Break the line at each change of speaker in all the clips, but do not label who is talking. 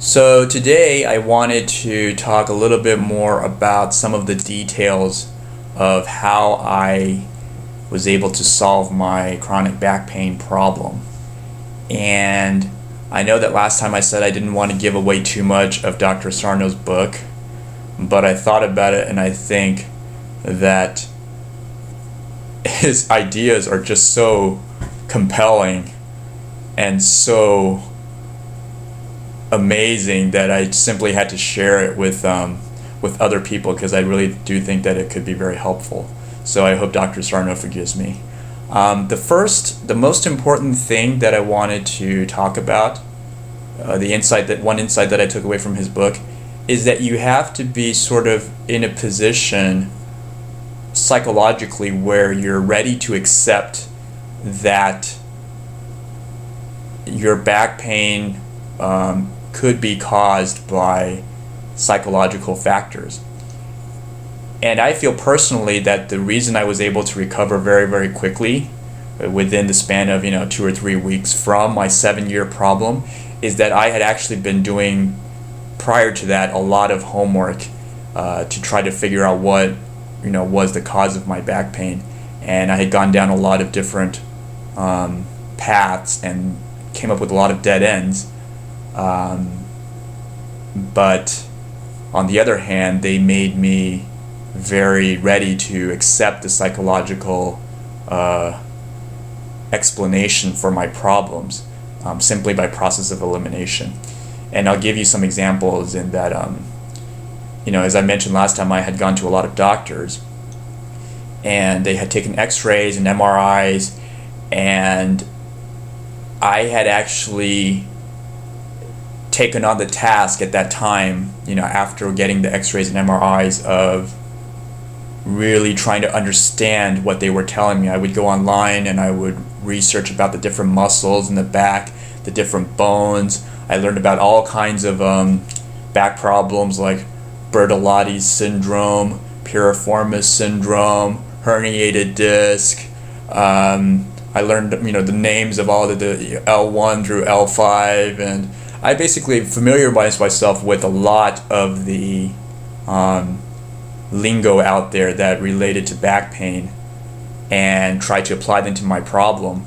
So today I wanted to talk a little bit more about some of the details of how I was able to solve my chronic back pain problem. And I know that last time I said I didn't want to give away too much of Dr. Sarno's book, but I thought about it and I think that his ideas are just so compelling and so amazing that I simply had to share it with other people because I really do think that it could be very helpful. So I hope Dr. Sarno forgives me. The most important thing that I wanted to talk about, one insight that I took away from his book, is that you have to be sort of in a position psychologically where you're ready to accept that your back pain could be caused by psychological factors. And I feel personally that the reason I was able to recover very, very quickly within the span of 2 or 3 weeks from my 7-year problem is that I had actually been doing, prior to that, a lot of homework to try to figure out what was the cause of my back pain. And I had gone down a lot of different paths and came up with a lot of dead ends. But on the other hand, they made me very ready to accept the psychological explanation for my problems simply by process of elimination. And I'll give you some examples in that, as I mentioned last time, I had gone to a lot of doctors and they had taken x-rays and MRIs, and I had actually taken on the task at that time, after getting the x-rays and MRIs, of really trying to understand what they were telling me. I would go online and I would research about the different muscles in the back, the different bones. I learned about all kinds of back problems like Bertolotti's syndrome, piriformis syndrome, herniated disc. I learned the names of all the L1 through L5, and I basically familiarized myself with a lot of the lingo out there that related to back pain and tried to apply them to my problem.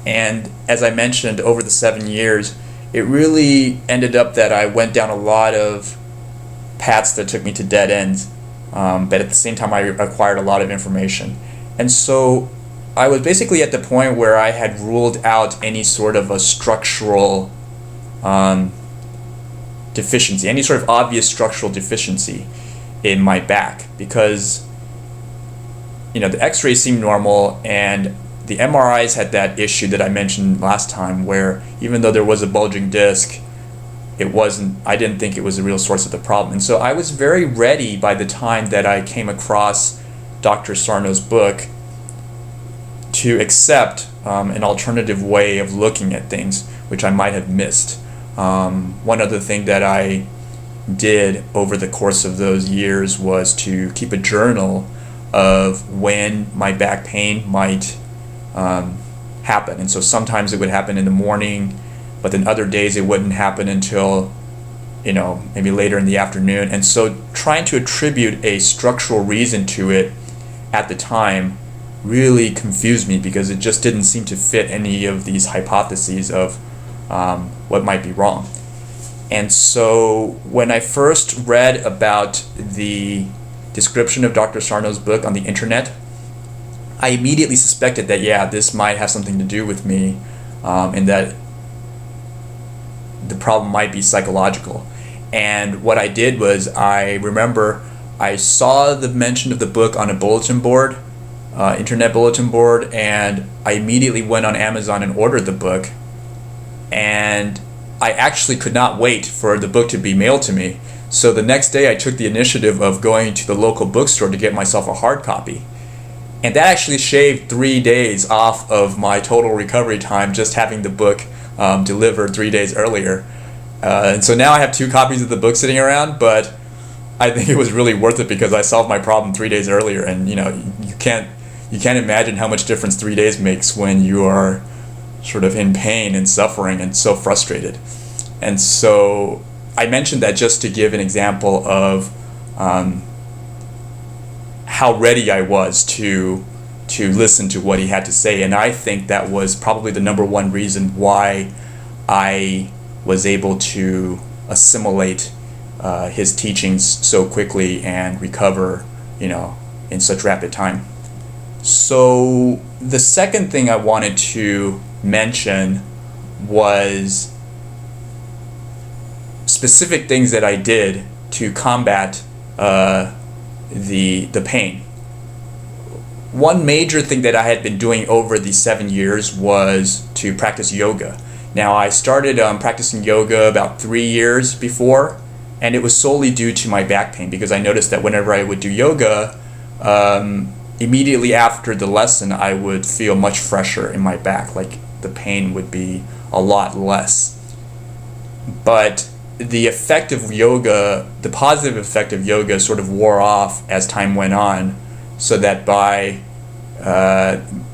And as I mentioned, over the 7 years, it really ended up that I went down a lot of paths that took me to dead ends, but at the same time I acquired a lot of information. And so I was basically at the point where I had ruled out any sort of a structural deficiency, any sort of obvious structural deficiency in my back, because the x-rays seemed normal and the MRIs had that issue that I mentioned last time, where even though there was a bulging disc, I didn't think it was the real source of the problem. And so I was very ready by the time that I came across Dr. Sarno's book to accept an alternative way of looking at things, which I might have missed. One other thing that I did over the course of those years was to keep a journal of when my back pain might happen. And so sometimes it would happen in the morning, but then other days it wouldn't happen until maybe later in the afternoon. And so trying to attribute a structural reason to it at the time really confused me, because it just didn't seem to fit any of these hypotheses of what might be wrong. And so when I first read about the description of Dr. Sarno's book on the internet, I immediately suspected that, this might have something to do with me, and that the problem might be psychological. And what I did was, I remember I saw the mention of the book on a bulletin board, internet bulletin board, and I immediately went on Amazon and ordered the book. And I actually could not wait for the book to be mailed to me. So the next day I took the initiative of going to the local bookstore to get myself a hard copy. And that actually shaved 3 days off of my total recovery time, just having the book delivered 3 days earlier. And so now I have 2 copies of the book sitting around, but I think it was really worth it because I solved my problem 3 days earlier. And you can't imagine how much difference 3 days makes when you are sort of in pain and suffering and so frustrated. And so I mentioned that just to give an example of how ready I was to listen to what he had to say, and I think that was probably the number one reason why I was able to assimilate his teachings so quickly and recover, in such rapid time. So the second thing I wanted to mention was specific things that I did to combat the pain. One major thing that I had been doing over the 7 years was to practice yoga. Now, I started practicing yoga about 3 years before, and it was solely due to my back pain, because I noticed that whenever I would do yoga, immediately after the lesson, I would feel much fresher in my back, like the pain would be a lot less. But the effect of yoga, the positive effect of yoga sort of wore off as time went on, so that by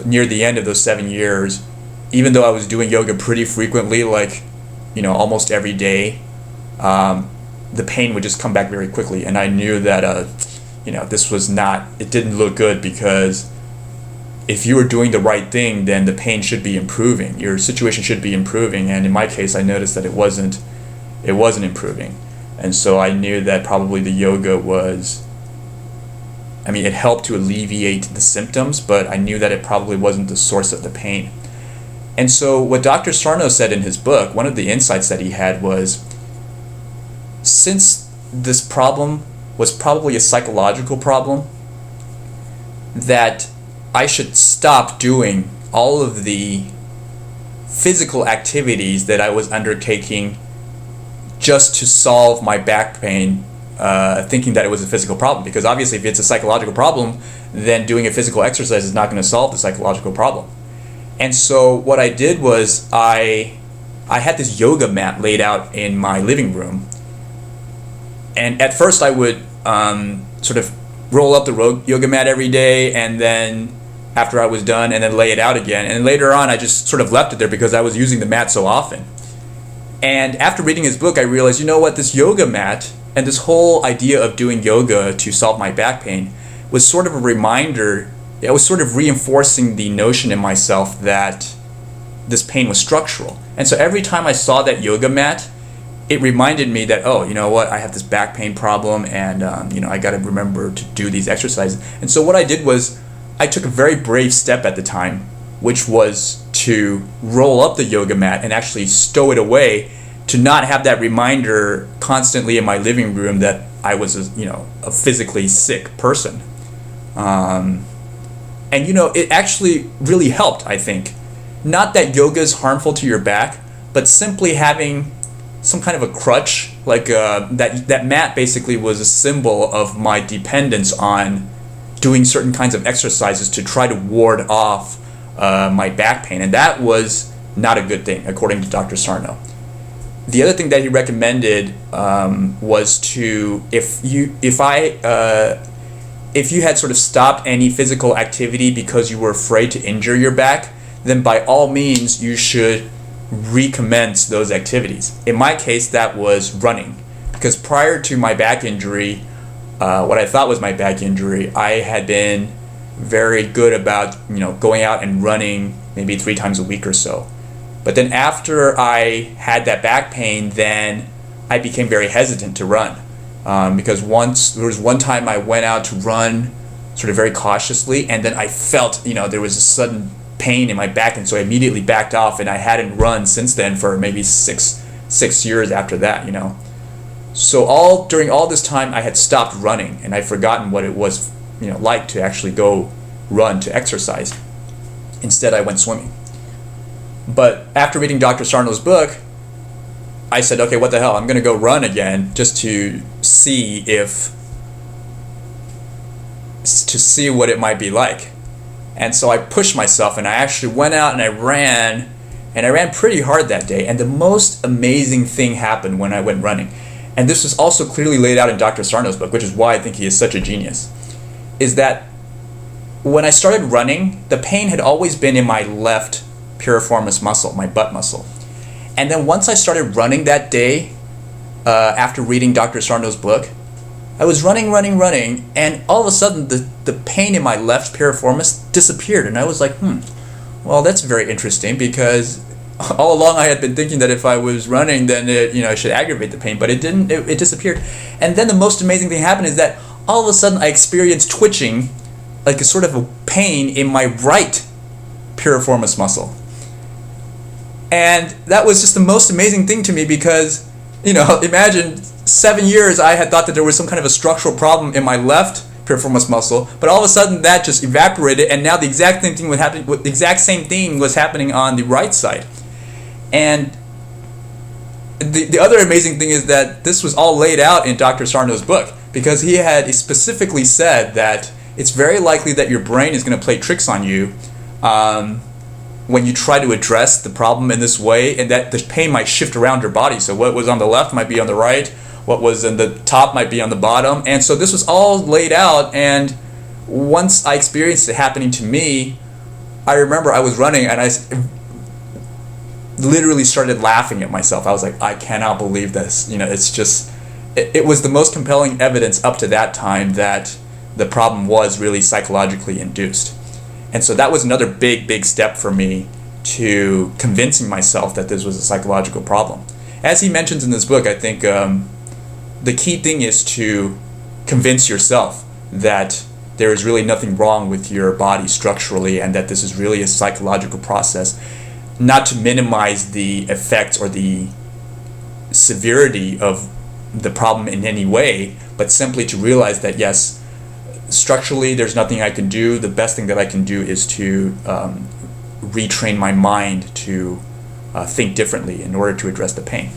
near the end of those 7 years, even though I was doing yoga pretty frequently, like, almost every day, the pain would just come back very quickly. And I knew that, this was not, it didn't look good, because if you were doing the right thing, then the pain should be improving. Your situation should be improving. And in my case, I noticed that it wasn't improving. And so I knew that probably the yoga it helped to alleviate the symptoms, but I knew that it probably wasn't the source of the pain. And so what Dr. Sarno said in his book, one of the insights that he had was, since this problem was probably a psychological problem, that I should stop doing all of the physical activities that I was undertaking just to solve my back pain, thinking that it was a physical problem. Because obviously if it's a psychological problem, then doing a physical exercise is not going to solve the psychological problem. And so what I did was I had this yoga mat laid out in my living room. And at first I would sort of roll up the yoga mat every day, and then after I was done, and then lay it out again. And later on I just sort of left it there because I was using the mat so often. And after reading his book, I realized, this yoga mat and this whole idea of doing yoga to solve my back pain was sort of a reminder. It was sort of reinforcing the notion in myself that this pain was structural. And so every time I saw that yoga mat, it reminded me that, I have this back pain problem, and I got to remember to do these exercises. And so what I did was I took a very brave step at the time, which was to roll up the yoga mat and actually stow it away, to not have that reminder constantly in my living room that I was a physically sick person. And it actually really helped, I think. Not that yoga is harmful to your back, but simply having some kind of a crutch, like that mat basically was a symbol of my dependence on doing certain kinds of exercises to try to ward off my back pain. And that was not a good thing, according to Dr. Sarno. The other thing that he recommended was to, if you had sort of stopped any physical activity because you were afraid to injure your back, then by all means you should recommence those activities. In my case, that was running, because prior to my back injury, what I thought was my back injury, I had been very good about going out and running maybe 3 times a week or so. But then after I had that back pain, then I became very hesitant to run. Because there was one time I went out to run sort of very cautiously, and then I felt, there was a sudden pain in my back, and so I immediately backed off, and I hadn't run since then for maybe six years after that, So during all this time, I had stopped running, and I'd forgotten what it was, like to actually go run, to exercise. Instead, I went swimming. But after reading Dr. Sarno's book, I said, okay, what the hell? I'm going to go run again just to see what it might be like. And so I pushed myself, and I actually went out and I ran pretty hard that day. And the most amazing thing happened when I went running. And this is also clearly laid out in Dr. Sarno's book, which is why I think he is such a genius, is that when I started running, the pain had always been in my left piriformis muscle, my butt muscle. And then once I started running that day, after reading Dr. Sarno's book. I was running, and all of a sudden the pain in my left piriformis disappeared, and I was like, well, that's very interesting, because all along I had been thinking that if I was running, then it should aggravate the pain, but it didn't. It disappeared. And then the most amazing thing happened is that all of a sudden I experienced twitching, like a sort of a pain in my right piriformis muscle. And that was just the most amazing thing to me, because, imagine 7 years I had thought that there was some kind of a structural problem in my left piriformis muscle, but all of a sudden that just evaporated, and now the exact same thing was happening on the right side. And the other amazing thing is that this was all laid out in Dr. Sarno's book, because he specifically said that it's very likely that your brain is going to play tricks on you when you try to address the problem in this way, and that the pain might shift around your body. So what was on the left might be on the right, what was in the top might be on the bottom. And so this was all laid out, and once I experienced it happening to me, I remember I was running and I literally started laughing at myself. I was like, I cannot believe this. It's just, it was the most compelling evidence up to that time that the problem was really psychologically induced. And so that was another big step for me to convincing myself that this was a psychological problem. As he mentions in this book, I think the key thing is to convince yourself that there is really nothing wrong with your body structurally, and that this is really a psychological process, not to minimize the effects or the severity of the problem in any way, but simply to realize that, yes, structurally there's nothing I can do. The best thing that I can do is to retrain my mind to think differently in order to address the pain.